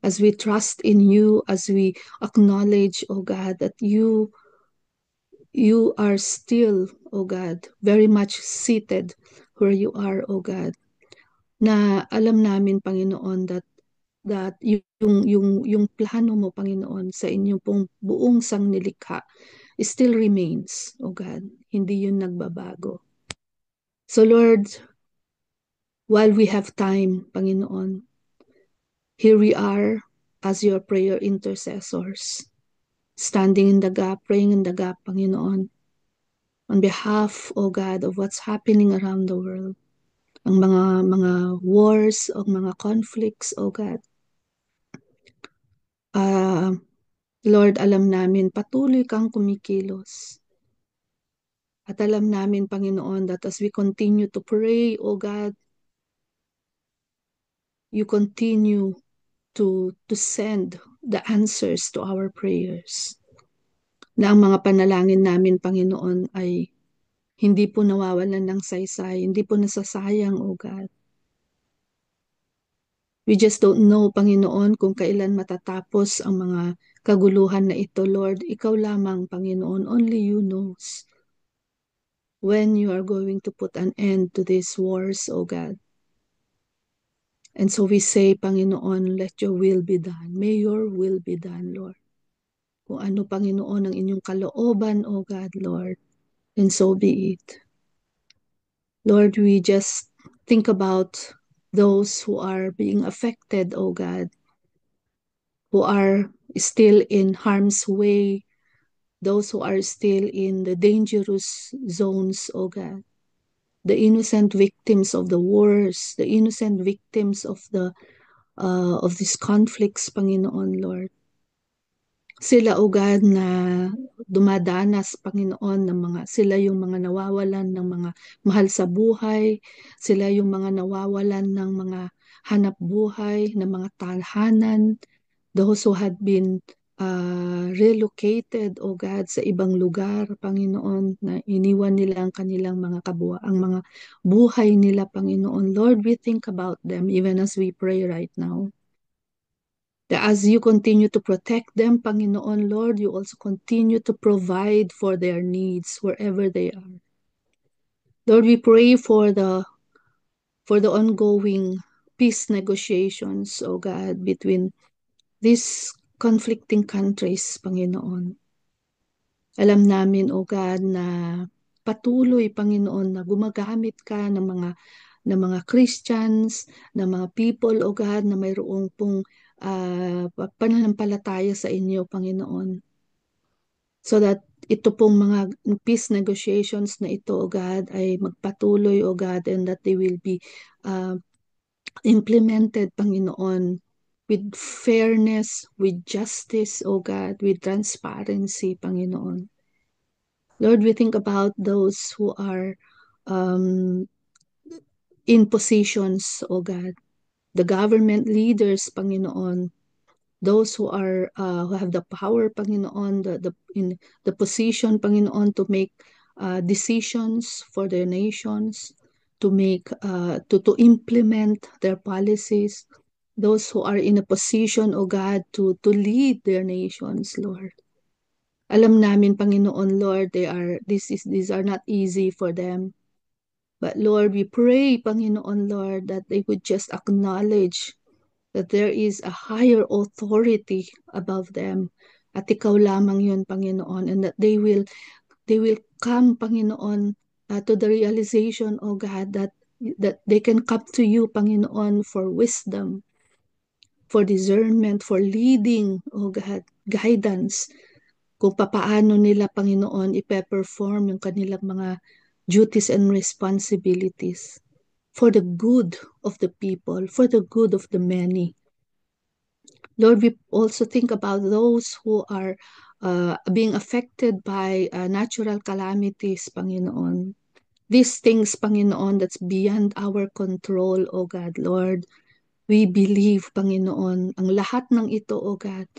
as we trust in you, as we acknowledge, oh God, that you are still, oh God, very much seated where you are, oh God, na alam namin, Panginoon, that yung plano mo, Panginoon, sa inyong pong buong sangnilikha still remains, oh God. Hindi yun nagbabago. So Lord, while we have time, Panginoon, here we are as your prayer intercessors, standing in the gap, praying in the gap, Panginoon, on behalf, oh God, of what's happening around the world. Ang mga wars, o mga conflicts, oh God. Lord, alam namin, patuloy kang kumikilos. At alam namin, Panginoon, that as we continue to pray, O God, you continue to send the answers to our prayers. Na ang mga panalangin namin, Panginoon, ay hindi po nawawalan ng saysay, hindi po nasasayang, O God. We just don't know, Panginoon, kung kailan matatapos ang mga kaguluhan na ito, Lord. Ikaw lamang, Panginoon. Only you knows. when you are going to put an end to these wars, O God. And so we say, Panginoon, let your will be done. May your will be done, Lord. Kung ano, Panginoon, ang inyong kalooban, O God, Lord. And so be it. Lord, we just think about those who are being affected, O God, who are still in harm's way, those who are still in the dangerous zones, O God. The innocent victims of the wars, the innocent victims of these conflicts, Panginoon, Lord. Sila, O God, na dumadanas, Panginoon, sila yung mga nawawalan ng mga mahal sa buhay, sila yung mga nawawalan ng mga hanap buhay, ng mga tahanan, those who had been relocated, O God, sa ibang lugar, Panginoon, na iniwan nila ang kanilang ang mga buhay nila, Panginoon. Lord, we think about them even as we pray right now. That as you continue to protect them, Panginoon, Lord, you also continue to provide for their needs wherever they are. Lord, we pray for the ongoing peace negotiations, O God, between these conflicting countries, Panginoon. Alam namin, O God, na patuloy, Panginoon, na gumagamit ka ng mga Christians, ng mga people, O God, na mayroong pong pananampalataya sa inyo, Panginoon. So that ito pong mga peace negotiations na ito, O God, ay magpatuloy, O God, and that they will be implemented, Panginoon, with fairness, with justice, O God, with transparency, Panginoon. Lord, we think about those who are in positions, O God, the government leaders, Panginoon, those who are who have the power, Panginoon, in the position, Panginoon, to make decisions for their nations, to make to implement their policies, those who are in a position, O God, to lead their nations, Lord. Alam namin, Panginoon, Lord, these are not easy for them. But Lord, we pray, Panginoon, Lord, that they would just acknowledge that there is a higher authority above them. At ikaw lamang yun, Panginoon, and that they will come, Panginoon, to the realization, O God, that they can come to you, Panginoon, for wisdom, for discernment, for leading, O God, guidance, kung papaano nila, Panginoon, ipe-perform yung kanilang mga duties and responsibilities for the good of the people, for the good of the many. Lord, we also think about those who are being affected by natural calamities, Panginoon. These things, Panginoon, that's beyond our control, O God, Lord. We believe, Panginoon, ang lahat ng ito, O God,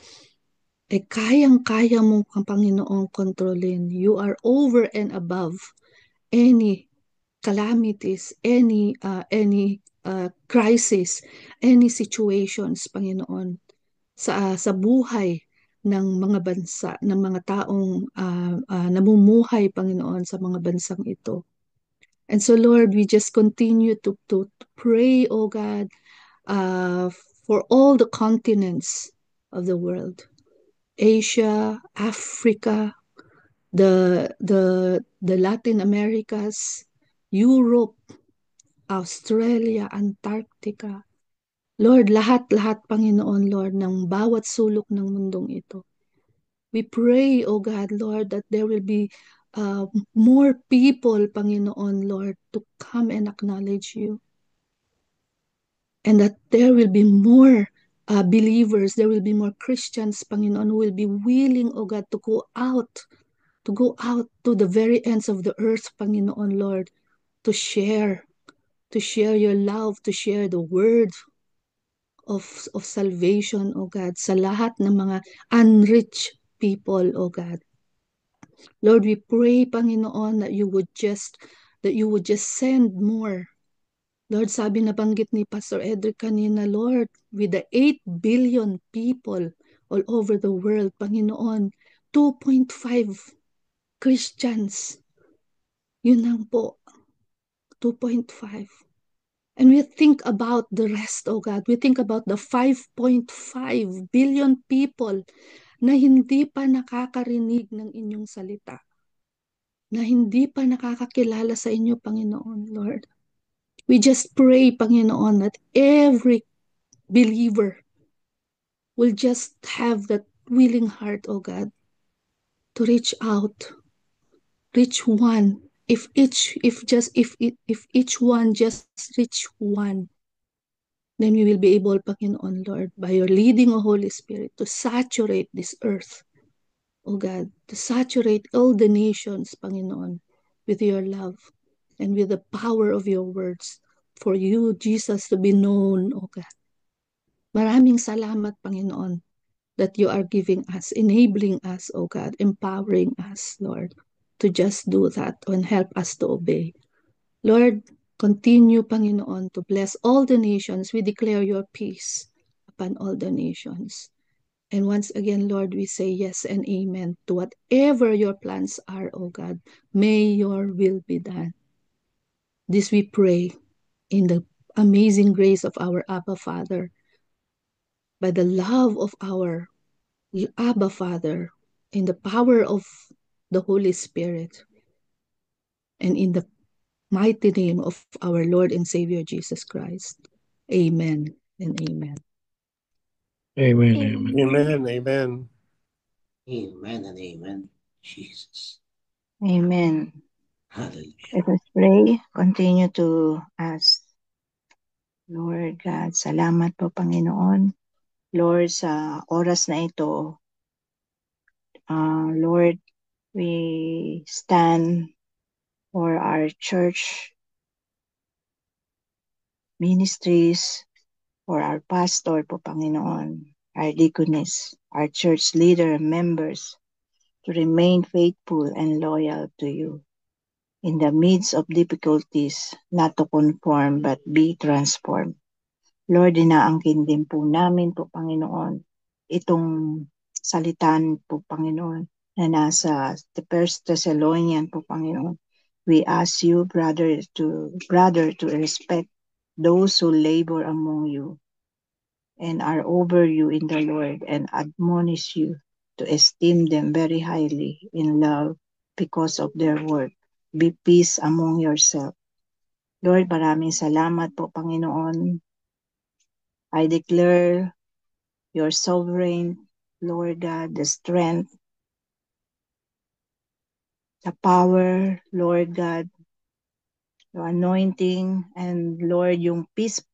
ay kayang-kaya mong, Panginoon, kontrolin. You are over and above any calamities, any crisis, any situations, Panginoon, sa buhay ng mga bansa, ng mga taong namumuhay, Panginoon, sa mga bansang ito. And so, Lord, we just continue to pray, O God, for all the continents of the world. Asia, Africa, the Latin Americas, Europe, Australia, Antarctica. Lord, lahat-lahat, Panginoon, Lord, ng bawat sulok ng mundong ito. We pray, O God, Lord, that there will be more people, Panginoon, Lord, to come and acknowledge you. And that there will be more believers, there will be more Christians, Panginoon, who will be willing, O God, to go out to the very ends of the earth, Panginoon, Lord, to share your love, to share the word of salvation, O God, sa lahat ng mga unreached people, O God. Lord, we pray, Panginoon, that you would just send more. Lord, sabi na banggit ni Pastor Edric kanina, Lord, with the 8 billion people all over the world, Panginoon, 2.5 Christians Yun lang po, 2.5. And we think about the rest, oh God. We think about the 5.5 billion people na hindi pa nakakarinig ng inyong salita, na hindi pa nakakakilala sa inyo, Panginoon, Lord. We just pray, Panginoon, that every believer will just have that willing heart, oh God, to reach out, reach one. If each one just reach one, then we will be able, Panginoon, Lord, by your leading, O Holy Spirit, to saturate this earth, O God, to saturate all the nations, Panginoon, with your love and with the power of your words, for you, Jesus, to be known, O God. Maraming salamat, Panginoon, that you are giving us, enabling us, O God, empowering us, Lord, to just do that and help us to obey. Lord, continue, Panginoon, to bless all the nations. We declare your peace upon all the nations. And once again, Lord, we say yes and amen to whatever your plans are, O God. May your will be done. This we pray in the amazing grace of our Abba Father, by the love of our Abba Father, in the power of the Holy Spirit, and in the mighty name of our Lord and Savior Jesus Christ. Amen and amen. Amen. Amen. Amen. Amen. Amen and amen. Jesus. Amen. Hallelujah. Let us pray. Continue to ask. Lord God, salamat po Panginoon. Lord, sa oras na ito, Lord, we stand for our church ministries, for our pastor po Panginoon, our deaconess, our church leader and members, to remain faithful and loyal to you. In the midst of difficulties, not to conform but be transformed. Lord, inaangkin din po namin po, Panginoon, itong salitan po, Panginoon, na nasa 1 Thessalonians po, Panginoon. We ask you, brother, to respect those who labor among you and are over you in the Lord, and admonish you to esteem them very highly in love because of their work. Be peace among yourself. Lord, maraming salamat po, Panginoon. I declare your sovereign, Lord God, the strength, the power, Lord God, your anointing, and Lord, yung peace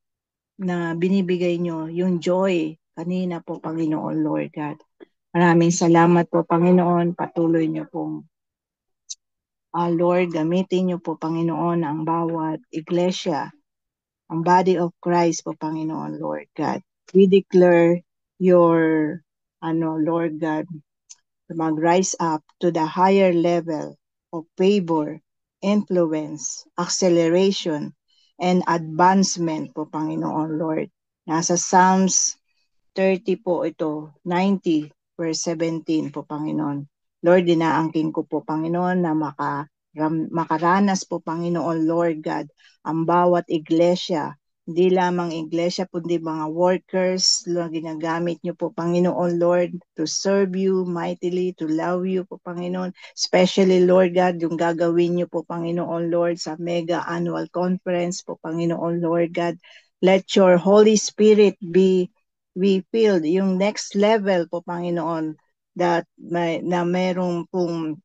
na binibigay nyo, yung joy kanina po, Panginoon, Lord God. Maraming salamat po, Panginoon. Patuloy nyo pong, Lord, gamitin nyo po, Panginoon, ang bawat iglesia, ang body of Christ po, Panginoon, Lord God. We declare your, Lord God, mag-rise up to the higher level of favor, influence, acceleration, and advancement po, Panginoon, Lord. Nasa Psalms 30 po ito, 90 verse 17 po, Panginoon. Lord, dinaangkin ko po, Panginoon, na makaranas po, Panginoon, Lord God, ang bawat iglesia, hindi lamang iglesia, kundi mga workers, Lord, ginagamit niyo po, Panginoon, Lord, to serve you mightily, to love you po, Panginoon. Especially, Lord God, yung gagawin niyo po, Panginoon, Lord, sa mega annual conference po, Panginoon, Lord God. Let your Holy Spirit be filled, yung next level po, Panginoon, that na merong pong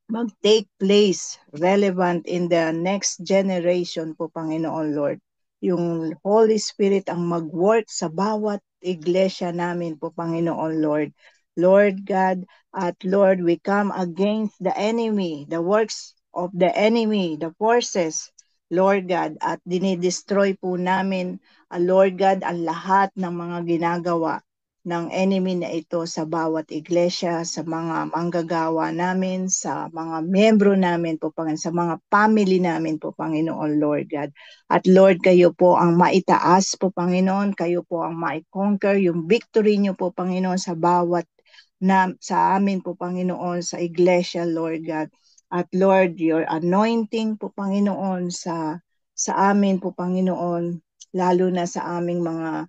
mag-take place relevant in the next generation po, Panginoon, Lord. Yung Holy Spirit ang mag-work sa bawat iglesia namin po, Panginoon, Lord. Lord God, at Lord, we come against the enemy, the works of the enemy, the forces, Lord God, at dinidestroy po namin, Lord God, ang lahat ng mga ginagawa ng enemy na ito sa bawat iglesia, sa mga manggagawa namin, sa mga miyembro namin po, Panginoon, sa mga family namin po, Panginoon, Lord God. At Lord, kayo po ang maitaas po, Panginoon, kayo po ang ma-conquer, yung victory niyo po, Panginoon, sa bawat sa amin po, Panginoon, sa iglesia, Lord God. At Lord, your anointing po, Panginoon, sa amin po, Panginoon, lalo na sa aming mga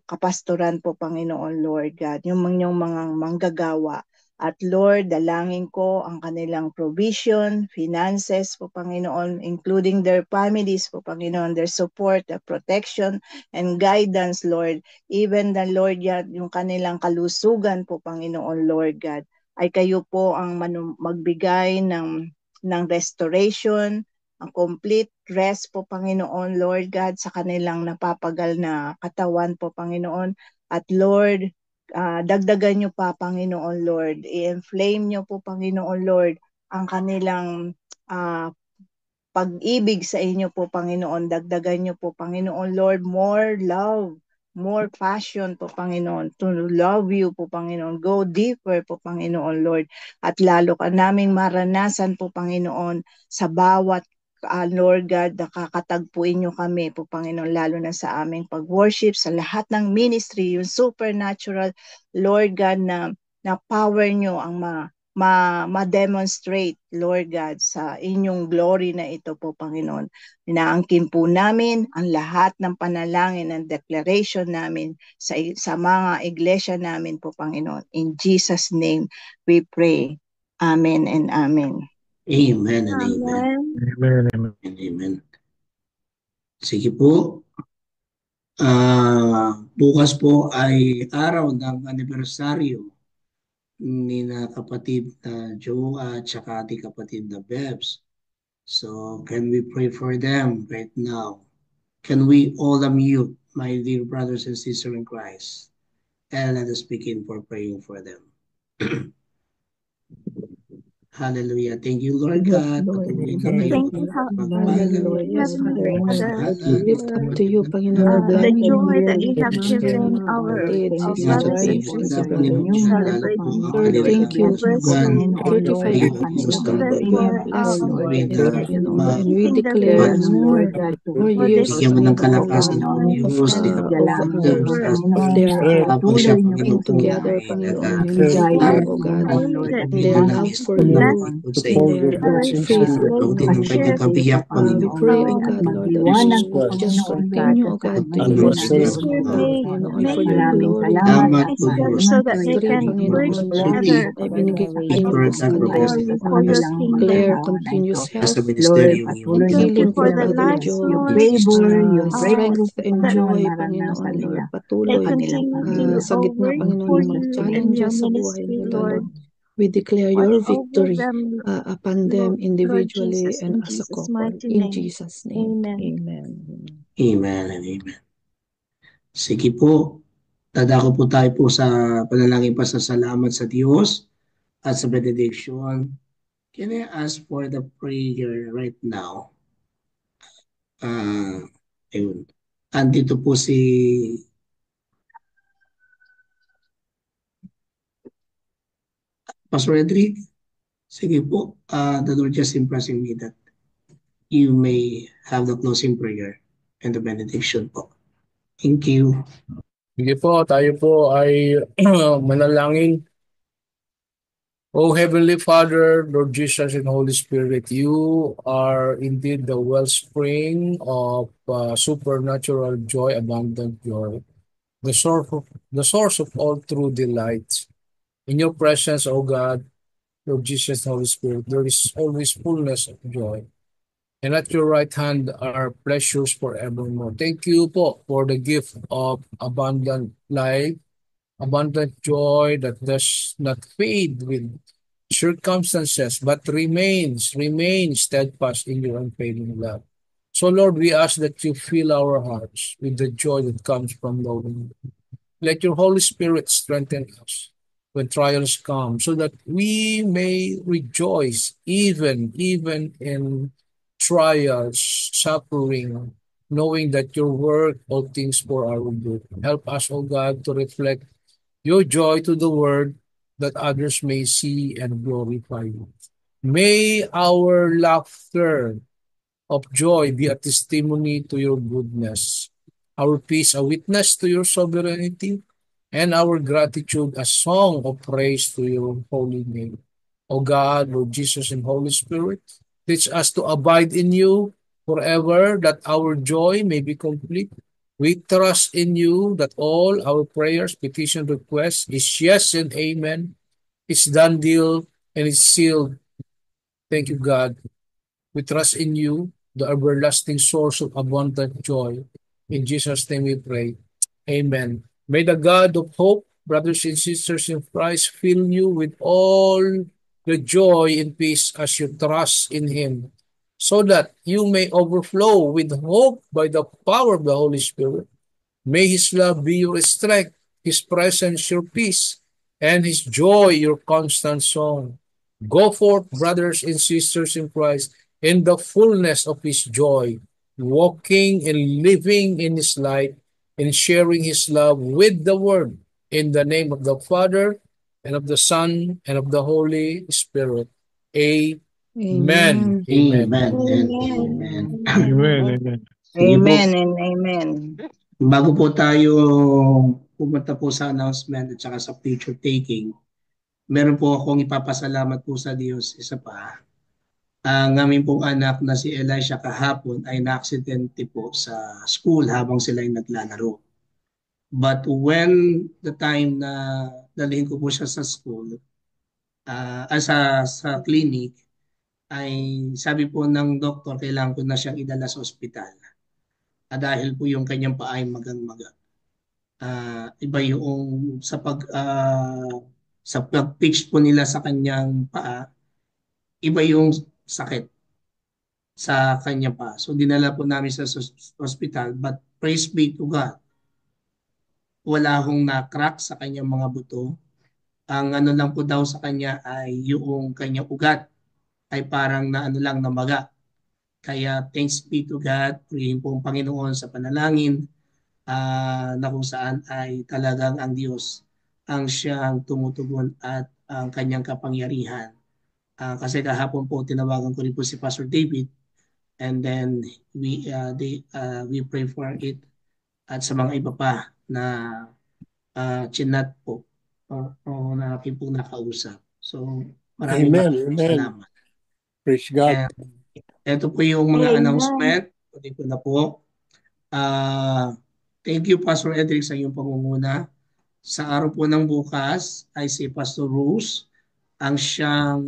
kapastoran po, Panginoon, Lord God, yung mga manggagawa. At Lord, dalangin ko ang kanilang provision, finances po, Panginoon, including their families po, Panginoon, their support, their protection, and guidance, Lord. Even the Lord, yung kanilang kalusugan po, Panginoon, Lord God, ay kayo po ang magbigay ng restoration, ang complete rest po, Panginoon, Lord God, sa kanilang napapagal na katawan po, Panginoon. At Lord, dagdagan nyo pa, Panginoon, Lord. I-inflame nyo po, Panginoon, Lord, ang kanilang pag-ibig sa inyo po, Panginoon. Dagdagan nyo po, Panginoon, Lord, more love, more passion po, Panginoon, to love you po, Panginoon. Go deeper po, Panginoon, Lord. At lalo ka naming maranasan po, Panginoon, sa bawat Lord God, nakakatagpuin nyo kami po, Panginoon, lalo na sa aming pag-worship, sa lahat ng ministry, yung supernatural, Lord God, na power nyo ang ma-demonstrate, Lord God, sa inyong glory na ito po, Panginoon. Inaangkin po namin ang lahat ng panalangin and declaration namin sa mga iglesia namin po, Panginoon. In Jesus' name we pray. Amen and amen. Amen and amen. Amen. Amen. And amen. Sige po. Bukas po ay araw ng anibersaryo ni na kapatid na Joe at saka ating kapatid na Bebs. So, can we pray for them right now? Can we all unmute, my dear brothers and sisters in Christ? And let us begin for praying for them. Hallelujah. Thank you, Lord God. Patuloy na kayo Thank you, magpapala. Lord. Yes, Father Heavenly God. Father, Lift up to you, Panginoon, Lord, the the thank blind, joy you that you for have share given mga our kapatid, Thank Sister you, brothers Lord, and Joyce, for and si sisters the Brother in new John. celebrating month, Lord, Lord thank God. you For anniversary for of Panginoon, Lord, 35 na their months, oh kanilang God, that that you they have are pagpapalay, blessed Lord them, God. Panginoon. And we keeping the declare Learn, faith Lord more, God, more to years for of Bigyan mo pray ng for of, them, kalakasan ng Lord. Diyos, and ikapagpapala ng of over Diyos. their Habang siya, Patuloy niyo po Panginoon, silang together, ay Panginoon, in guide, unity, Lord, oh we God, Panginoon, pray Lord, that at in you their mga will love for bless you, bukod sa in iyo. their their faith Lord, din ang relationship pagkakabiyak, pagpapalay, pray, Panginoon. oh growing God, and Lord, that Mag-iwanag you po, just Panginoon God, continue, sa oh God, saan to man Panginoon, sila use sa this iyo, Spirit naroon. couple, may Panginoon, for make your Maraming glory, salamat Lord. salamat at po, Diyos. so that they ma-demonstrate Strength, can mo yung work Panginoon, glory together po ay Panginoon, binigay sa Thank you niyo for kanilang po your sa God buhay kanila, faithfully for sa Panginoon. your ilang kingdom. Claire, magkataon na ito. continuous nasa health, Lord, ministeryo ngayon. patuloy niyo Thank po you healing for for the silang Brother bigyan lives, yung Joe, Lord, favor, yung strength breakthrough po and that Panginoon na joy, maranasan Panginoon, nila Lord. they sa Patuloy kanilang continue pamilya. to sa gitna, work In for Panginoon, ng mga Jesus' you name. in your challenges sa buhay ministry, nila, Lord. Lord. We declare Watch your over victory them, upon them Lord individually Jesus, and in as a Jesus' couple. mighty In name. Jesus' name, Amen. amen. Amen and amen. Sige po, dadako po tayo po sa panalangin pasasalamat sa Diyos at sa benediction. Can I ask for the prayer right now? Ayun. Andito po si Pastor Edric. Sige po, the Lord just impressing me that you may have the closing prayer and the benediction po. Thank you. Sige po, tayo po ay manalangin. O Heavenly Father, Lord Jesus and Holy Spirit, you are indeed the wellspring of supernatural joy, abundant joy, the source of all true delights. In your presence, O God, Lord Jesus and Holy Spirit, there is always fullness of joy. And at your right hand are pleasures forevermore. Thank you po for the gift of abundant life, abundant joy that does not fade with circumstances, but remains steadfast in your unfailing love. So Lord, we ask that you fill our hearts with the joy that comes from knowing you. Let your Holy Spirit strengthen us when trials come, so that we may rejoice even in trials, suffering, knowing that your work all things for our good. Help us, O God, to reflect your joy to the world, that others may see and glorify you. May our laughter of joy be a testimony to your goodness, our peace a witness to your sovereignty, and our gratitude a song of praise to your holy name. O God, Lord Jesus, and Holy Spirit. Teach us to abide in you forever, that our joy may be complete. We trust in you that all our prayers, petition, requests is yes and amen. It's done deal and it's sealed. Thank you, God. We trust in you, the everlasting source of abundant joy. In Jesus' name we pray. Amen. May the God of hope, brothers and sisters in Christ, fill you with all the joy and peace as you trust in Him, so that you may overflow with hope by the power of the Holy Spirit. May His love be your strength, His presence your peace, and His joy your constant song. Go forth, brothers and sisters in Christ, in the fullness of His joy, walking and living in His light and sharing His love with the world. In the name of the Father, and of the Son, and of the Holy Spirit. Amen. Amen. Amen. Amen and Amen. amen. Amen, amen. Sige po, Amen and amen. bago po tayo pumunta po sa announcement at saka sa picture taking, meron po akong ipapasalamat po sa Diyos. Isa pa, ang aming pong anak na si Elisha kahapon ay na-aksidente po sa school habang sila ay naglalaro. But when the time na dalhin ko po siya sa school, sa clinic, ay sabi po ng doktor, kailangan ko na siyang idala sa ospital. Dahil po yung kanyang paa ay magang-maga. Iba yung sa pag-pitch po nila sa kanyang paa, iba yung sakit sa kanya pa. So dinala po namin sa hospital, but praise be to God, wala hong na-crack sa kanyang mga buto. Ang ano lang po daw sa kanya ay yung kanyang ugat ay parang na ano lang namaga. Kaya thanks be to God, purihin po ang Panginoon sa panalangin na kung saan ay talagang ang Diyos ang siyang tumutugon at ang kanyang kapangyarihan. Kasi kahapon po tinawagan ko rin po si Pastor David, and then we pray for it at sa mga iba pa na chinat po o na aking po nakausap. So maraming Amen, maraming amen. salamat. Praise God. And ito po yung mga Amen. announcement. Pati ko na po. Thank you, Pastor Edric, sa iyong pangunguna. Sa araw po ng bukas ay si Pastor Rose ang siyang